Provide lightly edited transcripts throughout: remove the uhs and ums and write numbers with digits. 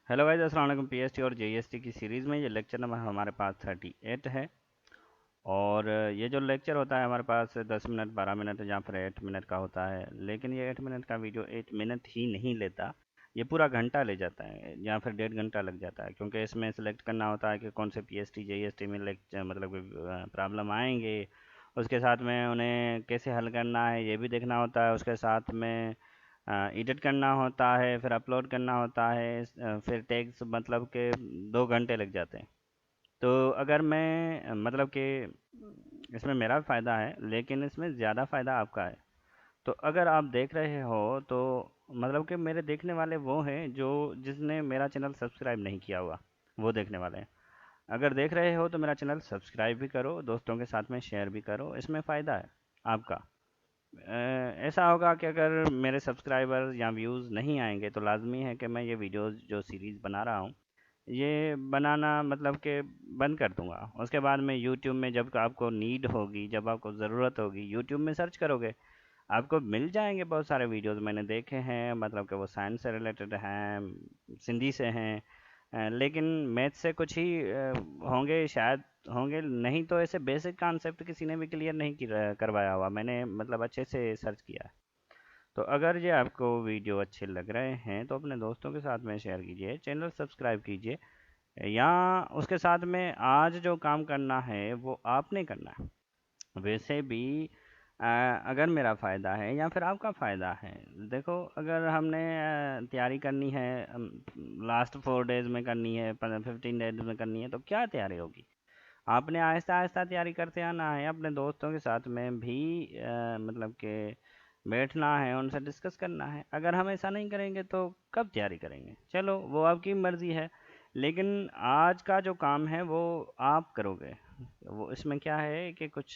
Hello guys, अस्सलाम वालेकुम। PST और जेईएसटी की सीरीज़ में ये लेक्चर नंबर हमारे पास 38 है। और ये जो लेक्चर होता है हमारे पास 10 मिनट 12 मिनट या फिर 8 मिनट का होता है। लेकिन ये 8 मिनट का वीडियो 8 मिनट ही नहीं लेता, ये पूरा घंटा ले जाता है या फिर 1.5 घंटा लग जाता है, क्योंकि इसमें सेलेक्ट करना होता है कि कौन से पीएसटी जेईएसटी में लेक्चर मतलब प्रॉब्लम आएंगे। उसके साथ में उन्हें कैसे हल करना है ये भी देखना होता है। उसके साथ में एडिट करना होता है, फिर अपलोड करना होता है, फिर टैग्स मतलब के 2 घंटे लग जाते हैं। तो अगर मैं मतलब कि इसमें मेरा फ़ायदा है, लेकिन इसमें ज़्यादा फ़ायदा आपका है। तो अगर आप देख रहे हो तो मतलब कि मेरे देखने वाले वो हैं जो जिसने मेरा चैनल सब्सक्राइब नहीं किया हुआ, वो देखने वाले हैं। अगर देख रहे हो तो मेरा चैनल सब्सक्राइब भी करो, दोस्तों के साथ में शेयर भी करो, इसमें फ़ायदा है आपका। ऐसा होगा कि अगर मेरे सब्सक्राइबर या व्यूज़ नहीं आएंगे तो लाजमी है कि मैं ये वीडियोस जो सीरीज़ बना रहा हूँ ये बनाना मतलब कि बंद कर दूंगा। उसके बाद में यूट्यूब में जब आपको नीड होगी, जब आपको ज़रूरत होगी, यूट्यूब में सर्च करोगे, आपको मिल जाएंगे बहुत सारे वीडियोस मैंने देखे हैं। मतलब कि वो साइंस से रिलेटेड हैं, सिंधी से हैं, लेकिन मैथ से कुछ ही होंगे शायद, होंगे नहीं तो ऐसे बेसिक कॉन्सेप्ट किसी ने भी क्लियर नहीं करवाया हुआ मैंने, मतलब अच्छे से सर्च किया है। तो अगर ये आपको वीडियो अच्छे लग रहे हैं तो अपने दोस्तों के साथ में शेयर कीजिए, चैनल सब्सक्राइब कीजिए। या उसके साथ में आज जो काम करना है वो आपने करना है। वैसे भी अगर मेरा फ़ायदा है या फिर आपका फ़ायदा है, देखो अगर हमने तैयारी करनी है, लास्ट 4 डेज़ में करनी है, 15 डेज में करनी है, तो क्या तैयारी होगी? आपने आहिस्ता आहिस्ता तैयारी करते आना है, अपने दोस्तों के साथ में भी मतलब कि बैठना है, उनसे डिस्कस करना है। अगर हम ऐसा नहीं करेंगे तो कब तैयारी करेंगे? चलो वो आपकी मर्ज़ी है, लेकिन आज का जो काम है वो आप करोगे। वो इसमें क्या है कि कुछ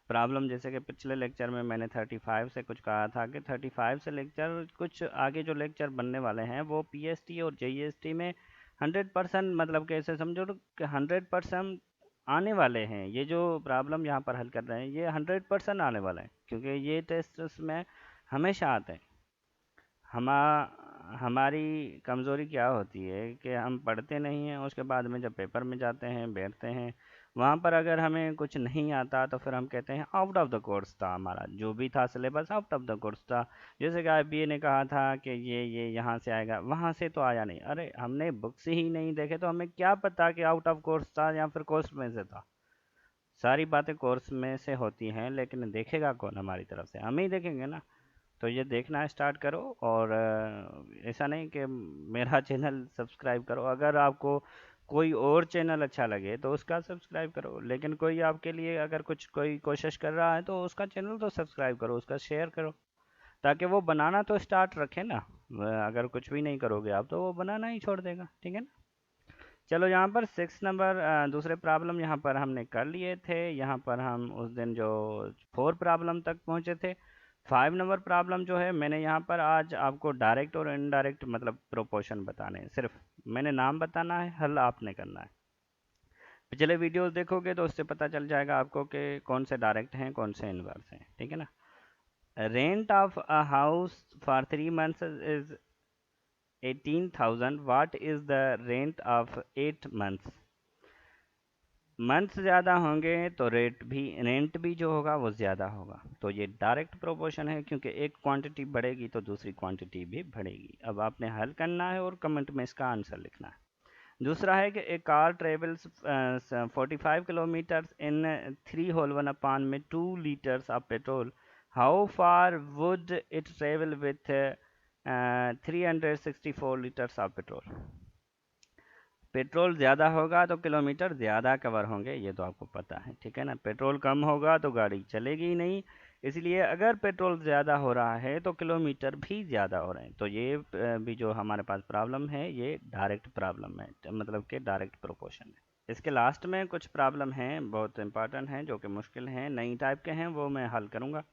प्रॉब्लम, जैसे कि पिछले लेक्चर में मैंने 35 से कुछ कहा था कि 35 से लेक्चर कुछ आगे जो लेक्चर बनने वाले हैं वो पीएसटी और जेईएसटी में 100% मतलब कैसे समझो कि 100% आने वाले हैं। ये जो प्रॉब्लम यहाँ पर हल कर रहे हैं ये 100% आने वाले हैं, क्योंकि ये टेस्ट में हमेशा आते हैं। हमा हमारी कमज़ोरी क्या होती है कि हम पढ़ते नहीं हैं, उसके बाद में जब पेपर में जाते हैं बैठते हैं, वहाँ पर अगर हमें कुछ नहीं आता तो फिर हम कहते हैं आउट ऑफ द कोर्स था, हमारा जो भी था syllabus out of the course था। जैसे कि आईबीए ने कहा था कि ये यहाँ से आएगा, वहाँ से तो आया नहीं। अरे हमने बुक्स ही नहीं देखे तो हमें क्या पता कि आउट ऑफ कोर्स था या फिर कोर्स में से था। सारी बातें कोर्स में से होती हैं, लेकिन देखेगा कौन? हमारी तरफ से हम ही देखेंगे ना। तो ये देखना स्टार्ट करो। और ऐसा नहीं कि मेरा चैनल सब्सक्राइब करो, अगर आपको कोई और चैनल अच्छा लगे तो उसका सब्सक्राइब करो, लेकिन कोई आपके लिए अगर कुछ कोई कोशिश कर रहा है तो उसका चैनल तो सब्सक्राइब करो, उसका शेयर करो, ताकि वो बनाना तो स्टार्ट रखे ना। अगर कुछ भी नहीं करोगे आप तो वो बनाना ही छोड़ देगा, ठीक है ना। चलो यहाँ पर 6 नंबर दूसरे प्रॉब्लम यहाँ पर हमने कर लिए थे। यहाँ पर हम उस दिन जो 4 प्रॉब्लम तक पहुँचे थे। 5 नंबर प्रॉब्लम जो है मैंने यहाँ पर आज आपको डायरेक्ट और इनडायरेक्ट मतलब प्रोपोर्शन बताने हैं, सिर्फ मैंने नाम बताना है, हल आपने करना है। पिछले वीडियोस देखोगे तो उससे पता चल जाएगा आपको कि कौन से डायरेक्ट हैं कौन से इनवर्स हैं, ठीक है ना। Rent of a house for 3 months is 18,000। What is the rent of 8 months? Month ज़्यादा होंगे तो रेंट भी जो होगा वो ज़्यादा होगा। तो ये डायरेक्ट प्रोपोर्शन है, क्योंकि एक क्वांटिटी बढ़ेगी तो दूसरी क्वांटिटी भी बढ़ेगी। अब आपने हल करना है और कमेंट में इसका आंसर लिखना है। दूसरा है कि a car travels 45 kilometres in 3 whole 1 upon में 2 litres of petrol. How far would it travel with 364 litres of petrol? Petrol ज़्यादा होगा तो किलोमीटर ज़्यादा कवर होंगे, ये तो आपको पता है, ठीक है ना। पेट्रोल कम होगा तो गाड़ी चलेगी ही नहीं, इसलिए अगर पेट्रोल ज़्यादा हो रहा है तो किलोमीटर भी ज़्यादा हो रहे हैं। तो ये भी जो हमारे पास प्रॉब्लम है ये डायरेक्ट प्रॉब्लम है, मतलब कि डायरेक्ट प्रोपोर्शन है। इसके लास्ट में कुछ प्रॉब्लम हैं बहुत इंपॉर्टेंट हैं, जो कि मुश्किल हैं, नई टाइप के हैं, वो मैं हल करूँगा।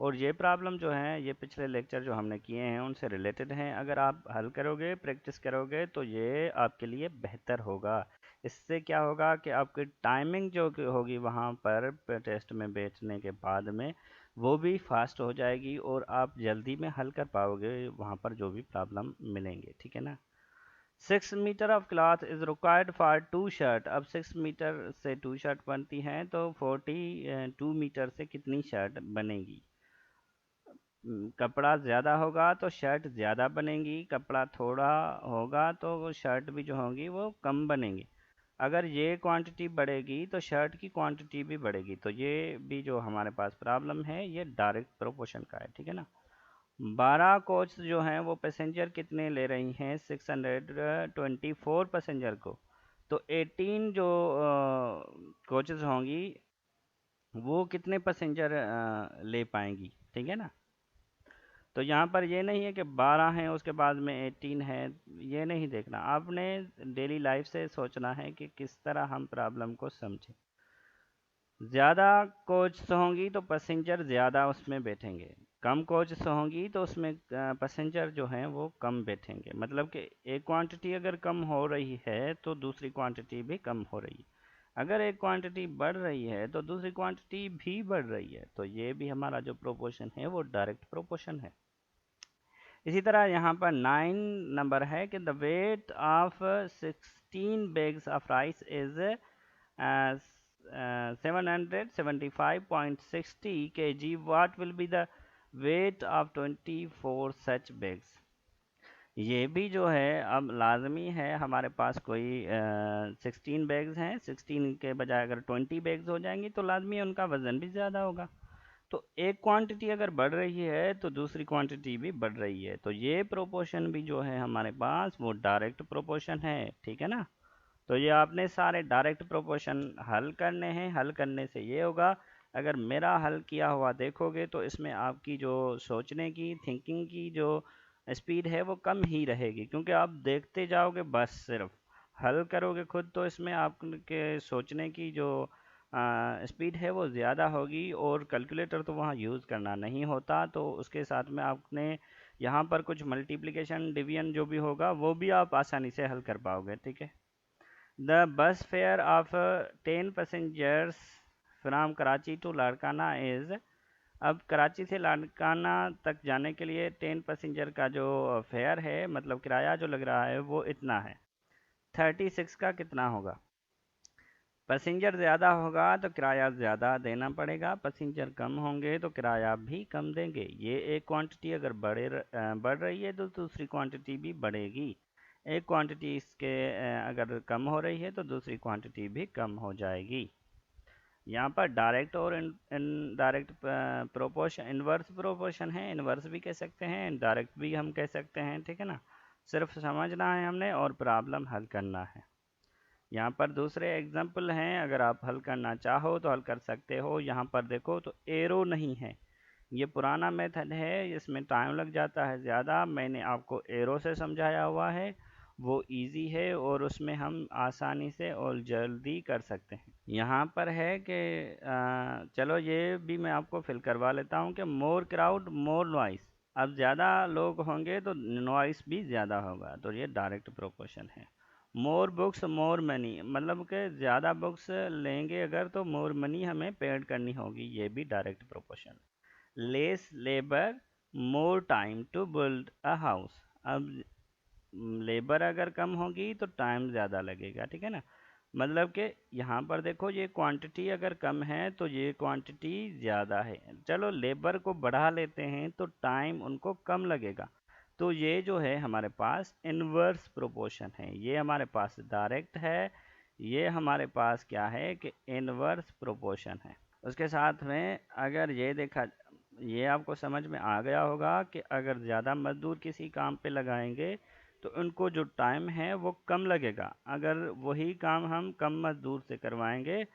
और ये प्रॉब्लम जो है ये पिछले लेक्चर जो हमने किए हैं उनसे रिलेटेड हैं। अगर आप हल करोगे, प्रैक्टिस करोगे तो ये आपके लिए बेहतर होगा। इससे क्या होगा कि आपकी टाइमिंग जो कि होगी वहाँ पर टेस्ट में बैठने के बाद में, वो भी फास्ट हो जाएगी और आप जल्दी में हल कर पाओगे वहाँ पर जो भी प्रॉब्लम मिलेंगे, ठीक है ना। 6 metre of cloth is required for 2 shirt. अब 6 मीटर से 2 शर्ट बनती हैं तो 42 मीटर से कितनी शर्ट बनेगी। कपड़ा ज़्यादा होगा तो शर्ट ज़्यादा बनेगी, कपड़ा थोड़ा होगा तो वो शर्ट भी जो होंगी वो कम बनेंगी। अगर ये क्वांटिटी बढ़ेगी तो शर्ट की क्वांटिटी भी बढ़ेगी। तो ये भी जो हमारे पास प्रॉब्लम है ये डायरेक्ट प्रोपोर्शन का है, ठीक है ना। 12 कोच जो हैं वो पैसेंजर कितने ले रही हैं, 624 पैसेंजर को। तो 18 जो कोचेस होंगी वो कितने पैसेंजर ले पाएंगी, ठीक है ना। तो यहाँ पर ये नहीं है कि 12 हैं उसके बाद में 18 है, ये नहीं देखना। आपने डेली लाइफ से सोचना है कि किस तरह हम प्रॉब्लम को समझें। ज़्यादा कोच होंगी तो पैसेंजर ज़्यादा उसमें बैठेंगे, कम कोच होंगी तो उसमें पैसेंजर जो हैं वो कम बैठेंगे। मतलब कि एक क्वांटिटी अगर कम हो रही है तो दूसरी क्वांटिटी भी कम हो रही है, अगर एक क्वांटिटी बढ़ रही है तो दूसरी क्वांटिटी भी बढ़ रही है। तो ये भी हमारा जो प्रोपोर्शन है वो डायरेक्ट प्रोपोर्शन है। इसी तरह यहाँ पर 9 नंबर है कि the weight of 16 bags of rice is 775.60 kg। What will be the weight of 24 such bags. ये भी जो है अब लाजमी है हमारे पास कोई 16 बैग्स हैं, 16 के बजाय अगर 20 बैग्स हो जाएंगी तो लाजमी उनका वज़न भी ज़्यादा होगा। तो एक क्वांटिटी अगर बढ़ रही है तो दूसरी क्वांटिटी भी बढ़ रही है। तो ये प्रोपोर्शन भी जो है हमारे पास वो डायरेक्ट प्रोपोर्शन है, ठीक है ना। तो ये आपने सारे डायरेक्ट प्रोपोर्शन हल करने हैं। हल करने से ये होगा, अगर मेरा हल किया हुआ देखोगे तो इसमें आपकी जो सोचने की थिंकिंग की जो स्पीड है वो कम ही रहेगी, क्योंकि आप देखते जाओगे बस सिर्फ। हल करोगे खुद तो इसमें आपके सोचने की जो स्पीड है वो ज़्यादा होगी, और कैलकुलेटर तो वहाँ यूज़ करना नहीं होता। तो उसके साथ में आपने यहाँ पर कुछ मल्टीप्लिकेशन डिवीजन जो भी होगा वो भी आप आसानी से हल कर पाओगे, ठीक है। The bus fare of 10 passengers from Karachi to Larkana is। अब कराची से लाड़काना तक जाने के लिए 10 पैसेंजर का जो फेयर है, मतलब किराया जो लग रहा है वो इतना है। 36 का कितना होगा। पैसेंजर ज़्यादा होगा तो किराया ज़्यादा देना पड़ेगा, पैसेंजर कम होंगे तो किराया भी कम देंगे। ये एक क्वांटिटी अगर बढ़ रही है तो दूसरी क्वांटिटी भी बढ़ेगी। एक क्वांटिटी इसके अगर कम हो रही है तो दूसरी क्वांटिटी भी कम हो जाएगी। यहाँ पर डायरेक्ट और इनडायरेक्ट प्रोपोर्शन, इन्वर्स प्रोपोर्शन है, इन्वर्स भी कह सकते हैं, इनडायरेक्ट भी हम कह सकते हैं, ठीक है ना। सिर्फ समझना है हमने और प्रॉब्लम हल करना है। यहाँ पर दूसरे एग्जाम्पल हैं, अगर आप हल करना चाहो तो हल कर सकते हो। यहाँ पर देखो तो एरो नहीं है, ये पुराना मेथड है, इसमें टाइम लग जाता है ज़्यादा। मैंने आपको एरो से समझाया हुआ है, वो इजी है और उसमें हम आसानी से और जल्दी कर सकते हैं। यहाँ पर है कि चलो ये भी मैं आपको फिल करवा लेता हूँ कि मोर क्राउड मोर नॉइस। अब ज़्यादा लोग होंगे तो नॉइस भी ज़्यादा होगा, तो ये डायरेक्ट प्रोपोर्शन है। मोर बुक्स मोर मनी, मतलब कि ज़्यादा बुक्स लेंगे अगर तो मोर मनी हमें पेड करनी होगी, ये भी direct proportion. Less labour more time to build a house. अब लेबर अगर कम होगी तो टाइम ज़्यादा लगेगा, ठीक है ना। मतलब कि यहाँ पर देखो ये क्वांटिटी अगर कम है तो ये क्वांटिटी ज़्यादा है। चलो लेबर को बढ़ा लेते हैं तो टाइम उनको कम लगेगा। तो ये जो है हमारे पास इन्वर्स प्रोपोर्शन है, ये हमारे पास डायरेक्ट है, ये हमारे पास क्या है कि इन्वर्स प्रोपोर्शन है। उसके साथ में अगर ये देखा, ये आपको समझ में आ गया होगा कि अगर ज़्यादा मजदूर किसी काम पे लगाएंगे तो उनको जो टाइम है वो कम लगेगा। अगर वही काम हम कम मजदूर से करवाएंगे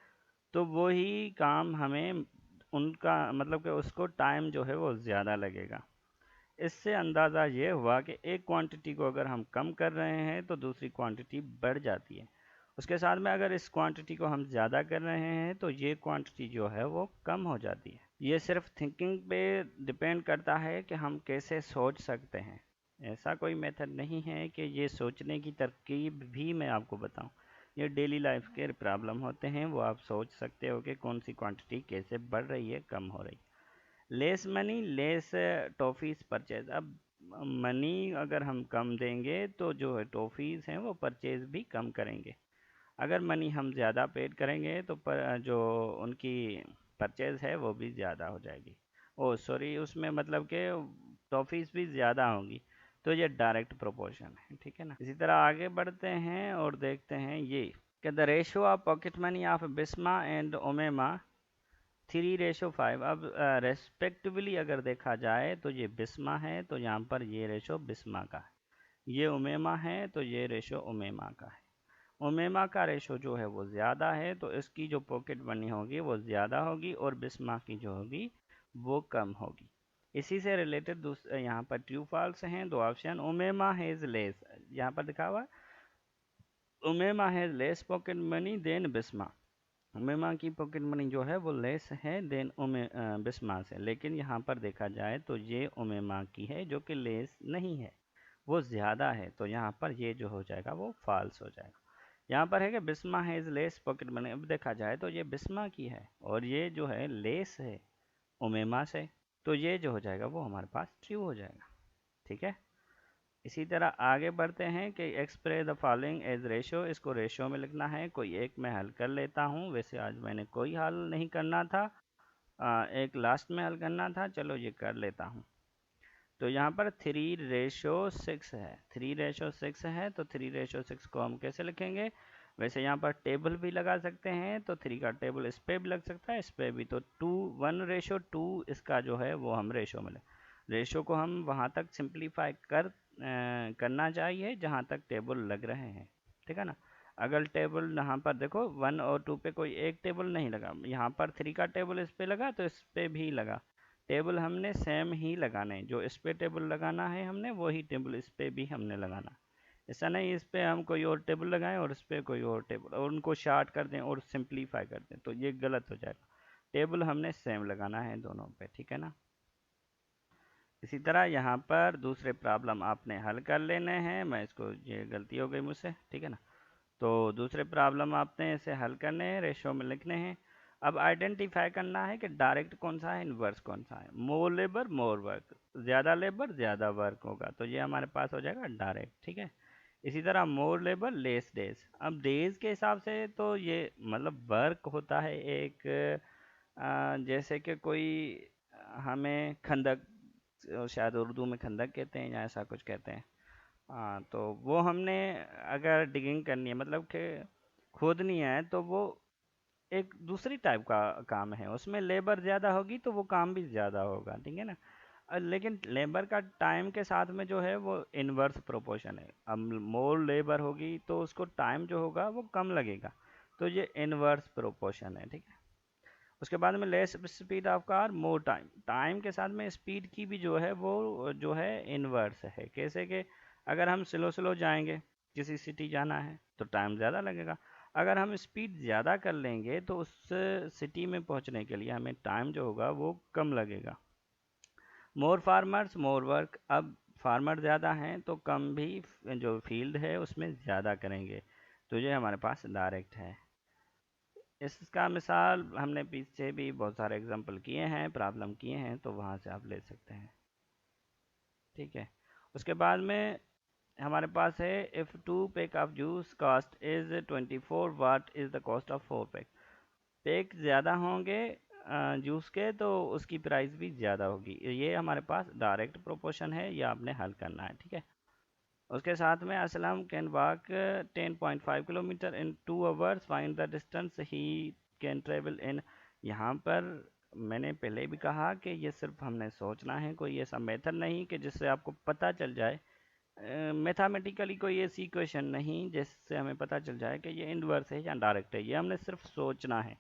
तो वही काम हमें उनका मतलब कि उसको टाइम जो है वो ज़्यादा लगेगा। इससे अंदाज़ा ये हुआ कि एक क्वांटिटी को अगर हम कम कर रहे हैं तो दूसरी क्वांटिटी बढ़ जाती है। उसके साथ में अगर इस क्वांटिटी को हम ज़्यादा कर रहे हैं तो ये क्वांटिटी जो है वो कम हो जाती है। ये सिर्फ थिंकिंग पे डिपेंड करता है कि हम कैसे सोच सकते हैं। ऐसा कोई मेथड नहीं है कि ये सोचने की तरकीब भी मैं आपको बताऊं। ये डेली लाइफ के प्रॉब्लम होते हैं, वो आप सोच सकते हो कि कौन सी क्वांटिटी कैसे बढ़ रही है, कम हो रही है। Less money less toffees purchase. अब मनी अगर हम कम देंगे तो जो है टॉफ़ीज़ हैं वो परचेज़ भी कम करेंगे। अगर मनी हम ज़्यादा पेड करेंगे तो जो उनकी परचेज़ है वो भी ज़्यादा हो जाएगी। ओ सॉरी, उसमें मतलब कि टॉफ़ीज़ भी ज़्यादा होंगी। तो ये डायरेक्ट प्रोपोर्शन है, ठीक है ना। इसी तरह आगे बढ़ते हैं और देखते हैं ये कि the ratio of pocket money of Bisma and Omema 3:5। अब रेस्पेक्टिवली अगर देखा जाए तो ये बिस्मा है तो यहाँ पर ये रेशो बिस्मा का है, ये ओमेमा है तो ये रेशो ओमेमा का है। ओमेमा का रेशो जो है वो ज़्यादा है तो इसकी जो पॉकेट मनी होगी वो ज़्यादा होगी और बिस्मा की जो होगी वो कम होगी। इसी से रिलेटेड दूसरे यहाँ पर ट्रू फॉल्स हैं दो ऑप्शन। ओमेमा हैज़ लेस, यहाँ पर दिखा हुआ Omema has less pocket money than Bisma. Omema की पॉकेट मनी जो है वो लेस है देन बिस्मा से, लेकिन यहाँ पर देखा जाए तो ये ओमेमा की है जो कि लेस नहीं है, वो ज़्यादा है। तो यहाँ पर ये जो हो जाएगा वो फॉल्स हो जाएगा। यहाँ पर है कि Bisma has less pocket money. अब देखा जाए तो ये बिस्मा की है और ये जो है लेस है ओमेमा से, तो ये जो हो जाएगा वो हमारे पास ट्रू हो जाएगा, ठीक है। इसी तरह आगे बढ़ते हैं कि express the following as ratio. इसको रेशो में लिखना है, कोई एक मैं हल कर लेता हूँ। वैसे आज मैंने कोई हल नहीं करना था, एक लास्ट में हल करना था, चलो ये कर लेता हूँ। तो यहाँ पर 3:6 है, 3:6 है तो 3:6 को हम कैसे लिखेंगे। वैसे यहाँ पर टेबल भी लगा सकते हैं तो 3 का टेबल इस पे भी लग सकता है, इस पे भी। तो 1:2 इसका जो है वो हम रेशो में रेशो को हम वहाँ तक सिंप्लीफाई करना चाहिए जहाँ तक टेबल लग रहे हैं, ठीक है ना। अगर टेबल यहाँ पर देखो 1 और 2 पे कोई एक टेबल नहीं लगा, यहाँ पर 3 का टेबल इस पे लगा तो इस पे भी लगा। टेबल हमने सेम ही लगाने, जो इस पे टेबल लगाना है हमने वही टेबल इस पे भी हमने लगाना। ऐसा नहीं इस पे हम कोई और टेबल लगाएं और इस पे कोई और टेबल और उनको शार्ट कर दें और सिंप्लीफाई कर दें, तो ये गलत हो जाएगा। टेबल हमने सेम लगाना है दोनों पे, ठीक है ना। इसी तरह यहाँ पर दूसरे प्रॉब्लम आपने हल कर लेने हैं। मैं इसको, ये गलती हो गई मुझसे, ठीक है ना। तो दूसरे प्रॉब्लम आपने इसे हल करने हैं, रेशो में लिखने हैं। अब आइडेंटिफाई करना है कि डायरेक्ट कौन सा है, इनवर्स कौन सा है। मोर लेबर मोर वर्क, ज़्यादा लेबर ज़्यादा वर्क होगा, तो ये हमारे पास हो जाएगा डायरेक्ट, ठीक है। इसी तरह मोर लेबर लेस डेज। अब डेज के हिसाब से तो ये मतलब वर्क होता है एक, जैसे कि कोई हमें खंदक, शायद उर्दू में खंदक कहते हैं या ऐसा कुछ कहते हैं। हाँ, तो वो हमने अगर डिगिंग करनी है मतलब कि खोदनी है तो वो एक दूसरी टाइप का काम है, उसमें लेबर ज़्यादा होगी तो वो काम भी ज़्यादा होगा, ठीक है ना। लेकिन लेबर का टाइम के साथ में जो है वो इनवर्स प्रोपोर्शन है। अब मोर लेबर होगी तो उसको टाइम जो होगा वो कम लगेगा, तो ये इनवर्स प्रोपोर्शन है, ठीक है। उसके बाद में less speed of car more time, time के साथ में स्पीड की भी जो है वो जो है इनवर्स है। कैसे कि अगर हम स्लो स्लो जाएंगे, किसी सिटी जाना है तो टाइम ज़्यादा लगेगा। अगर हम स्पीड ज़्यादा कर लेंगे तो उस सिटी में पहुंचने के लिए हमें टाइम जो होगा वो कम लगेगा। मोर फार्मर्स मोर वर्क, अब फार्मर ज़्यादा हैं तो कम भी जो फील्ड है उसमें ज़्यादा करेंगे, तो ये हमारे पास डायरेक्ट है। इसका मिसाल हमने पीछे भी बहुत सारे एग्जांपल किए हैं, प्रॉब्लम किए हैं, तो वहाँ से आप ले सकते हैं, ठीक है। उसके बाद में हमारे पास है if 2 pack of juice cost is 24, what is the cost of 4 pack. Pack ज़्यादा होंगे जूस के तो उसकी प्राइस भी ज़्यादा होगी। ये हमारे पास डायरेक्ट प्रोपोर्शन है, ये आपने हल करना है, ठीक है। उसके साथ में Aslam can walk 10.5 kilometre in 2 hours, find the distance he can travel in. यहाँ पर मैंने पहले भी कहा कि ये सिर्फ हमने सोचना है, कोई ऐसा मेथड नहीं कि जिससे आपको पता चल जाए, मैथमेटिकली कोई ऐसी इक्वेशन नहीं जिससे हमें पता चल जाए कि ये इनवर्स है या डायरेक्ट है। ये हमने सिर्फ सोचना है।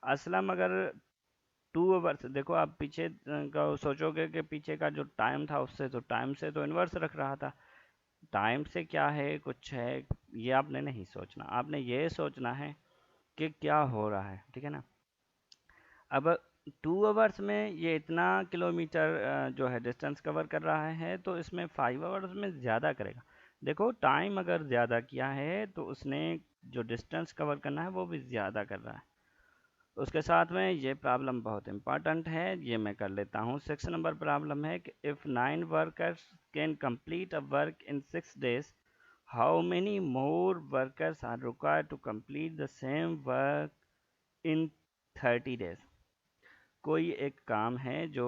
असलम अगर 2 आवर्स, देखो आप पीछे का सोचोगे कि पीछे का जो टाइम था उससे तो टाइम से तो इनवर्स रख रहा था, टाइम से क्या है कुछ है, ये आपने नहीं सोचना। आपने ये सोचना है कि क्या हो रहा है, ठीक है ना। अब 2 आवर्स में ये इतना किलोमीटर जो है डिस्टेंस कवर कर रहा है तो इसमें 5 आवर्स में ज़्यादा करेगा। देखो टाइम अगर ज़्यादा किया है तो उसने जो डिस्टेंस कवर करना है वो भी ज़्यादा कर रहा है। उसके साथ में ये प्रॉब्लम बहुत इंपॉर्टेंट है, ये मैं कर लेता हूँ। 6 नंबर प्रॉब्लम है कि if 9 workers can complete a work in 6 days, how many more workers are required to complete the same work in 30 days? कोई एक काम है जो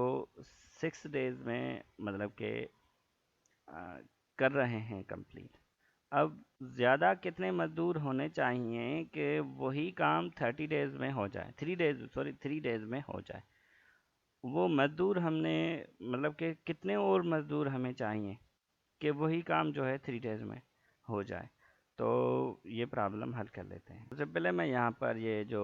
6 डेज में मतलब के कर रहे हैं कंप्लीट। अब ज़्यादा कितने मजदूर होने चाहिए कि वही काम 30 डेज में हो जाए, 3 डेज में हो जाए। वो मजदूर हमने मतलब कि कितने और मजदूर हमें चाहिए कि वही काम जो है 3 डेज में हो जाए। तो ये प्रॉब्लम हल कर लेते हैं। सबसे पहले मैं यहाँ पर ये जो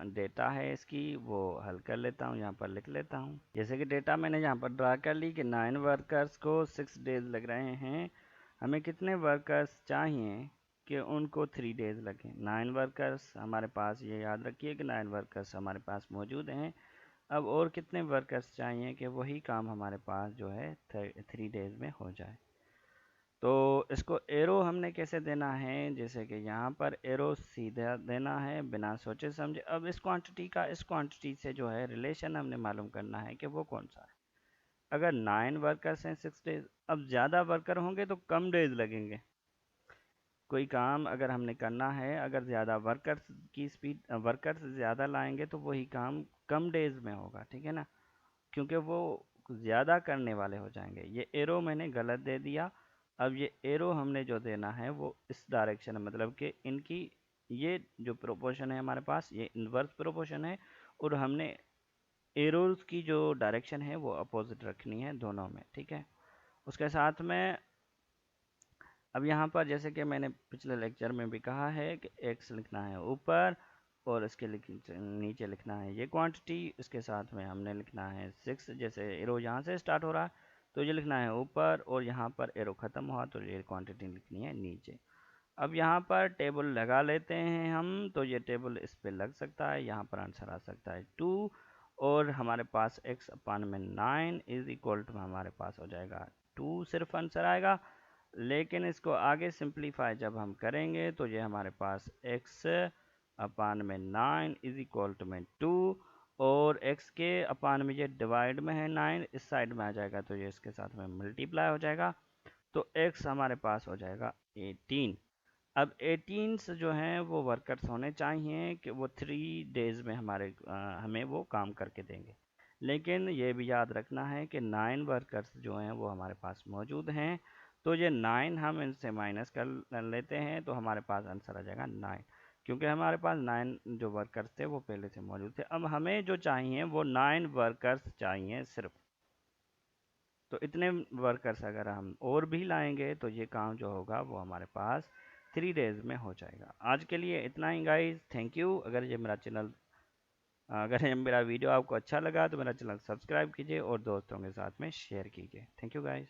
डेटा है इसकी वो हल कर लेता हूँ, यहाँ पर लिख लेता हूँ। जैसे कि डेटा मैंने यहाँ पर ड्रा कर ली कि 9 वर्कर्स को 6 डेज लग रहे हैं। हमें कितने वर्कर्स चाहिए कि उनको 3 डेज लगे। 9 वर्कर्स हमारे पास, ये याद रखिए कि 9 वर्कर्स हमारे पास मौजूद हैं। अब और कितने वर्कर्स चाहिए कि वही काम हमारे पास जो है 3 डेज में हो जाए। तो इसको एरो हमने कैसे देना है, जैसे कि यहाँ पर एरो सीधा देना है बिना सोचे समझे। अब इस क्वांटिटी का इस क्वांटिटी से जो है रिलेशन हमने मालूम करना है कि वो कौन सा है। अगर 9 वर्कर्स हैं 6 डेज, अब ज़्यादा वर्कर होंगे तो कम डेज लगेंगे। कोई काम अगर हमने करना है, अगर ज़्यादा वर्कर्स ज़्यादा लाएंगे तो वही काम कम डेज में होगा, ठीक है ना, क्योंकि वो ज़्यादा करने वाले हो जाएंगे। ये एरो मैंने गलत दे दिया। अब ये एरो हमने जो देना है वो इस डायरेक्शन है, मतलब कि इनकी ये जो प्रोपोर्शन है हमारे पास ये इन्वर्स प्रोपोर्शन है, और हमने एरोज की जो डायरेक्शन है वो अपोजिट रखनी है दोनों में, ठीक है। उसके साथ में अब यहाँ पर जैसे कि मैंने पिछले लेक्चर में भी कहा है कि x लिखना है ऊपर और इसके नीचे लिखना है ये क्वांटिटी। इसके साथ में हमने लिखना है 6, जैसे एरो यहाँ से स्टार्ट हो रहा है तो ये लिखना है ऊपर, और यहाँ पर एरो ख़त्म हुआ तो ये क्वांटिटी लिखनी है नीचे। अब यहाँ पर टेबल लगा लेते हैं हम, तो ये टेबल इस पर लग सकता है। यहाँ पर आंसर आ सकता है 2, और हमारे पास x अपान में 9 इज इक्वल टू हमारे पास हो जाएगा 2 सिर्फ आंसर आएगा। लेकिन इसको आगे सिंप्लीफाई जब हम करेंगे तो ये हमारे पास x अपान में 9 इज इक्वल टू में 2, और x के अपान में ये डिवाइड में है 9, इस साइड में आ जाएगा तो ये इसके साथ में मल्टीप्लाई हो जाएगा, तो x हमारे पास हो जाएगा 18। अब 18 जो हैं वो वर्कर्स होने चाहिए कि वो 3 डेज में हमें वो काम करके देंगे। लेकिन ये भी याद रखना है कि 9 वर्कर्स जो हैं वो हमारे पास मौजूद हैं, तो ये 9 हम इनसे माइनस कर लेते हैं तो हमारे पास आंसर आ जाएगा 9, क्योंकि हमारे पास 9 जो वर्कर्स थे वो पहले से मौजूद थे। अब हमें जो चाहिए वो 9 वर्कर्स चाहिए सिर्फ। तो इतने वर्कर्स अगर हम और भी लाएंगे तो ये काम जो होगा वो हमारे पास 3 डेज में हो जाएगा। आज के लिए इतना ही गाइस, थैंक यू। अगर ये मेरा वीडियो आपको अच्छा लगा तो मेरा चैनल सब्सक्राइब कीजिए और दोस्तों के साथ में शेयर कीजिए। Thank you guys.